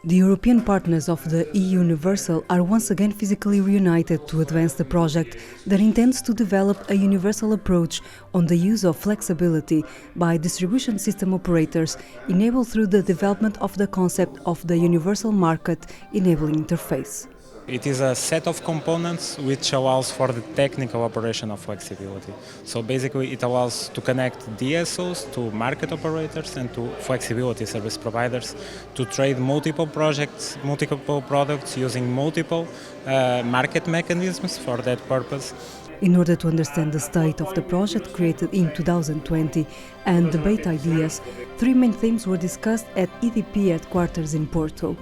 The European partners of the EUniversal are once again physically reunited to advance the project that intends to develop a universal approach on the use of flexibility by distribution system operators, enabled through the development of the concept of the universal market enabling interface. It is a set of components which allows for the technical operation of flexibility. So basically it allows to connect DSOs to market operators and to flexibility service providers to trade multiple projects, multiple products using multiple market mechanisms for that purpose. In order to understand the state of the project created in 2020 and debate ideas, three main themes were discussed at EDP headquarters in Porto: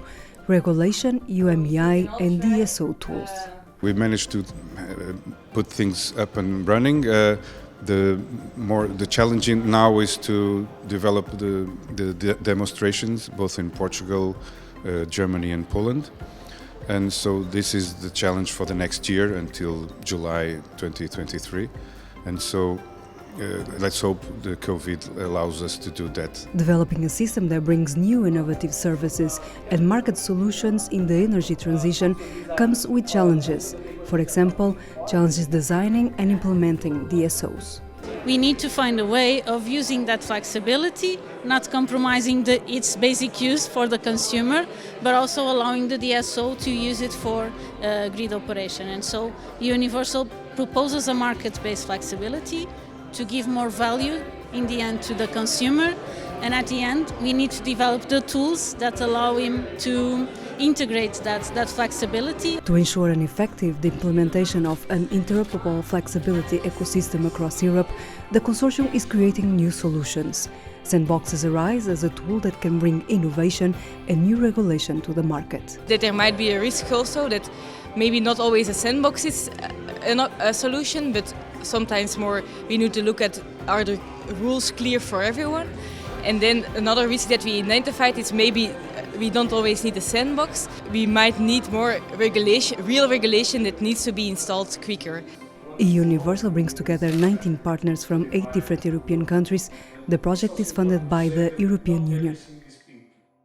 regulation, UMEI and DSO tools. We managed to put things up and running. The challenging now is to develop the demonstrations both in Portugal, Germany and Poland. And so this is the challenge for the next year until July 2023. And so let's hope the COVID allows us to do that. Developing a system that brings new innovative services and market solutions in the energy transition comes with challenges. For example, challenges designing and implementing DSOs. We need to find a way of using that flexibility, not compromising its basic use for the consumer, but also allowing the DSO to use it for grid operation. And so EUniversal proposes a market-based flexibility to give more value in the end to the consumer, and at the end we need to develop the tools that allow him to integrate that flexibility. To ensure an effective implementation of an interoperable flexibility ecosystem across Europe, the consortium is creating new solutions. Sandboxes arise as a tool that can bring innovation and new regulation to the market. That there might be a risk also that maybe not always a sandbox is a solution, but sometimes more we need to look at, are the rules clear for everyone? And then another risk that we identified is maybe we don't always need a sandbox. We might need more regulation, real regulation that needs to be installed quicker. EUniversal brings together 19 partners from 8 different European countries. The project is funded by the European Union.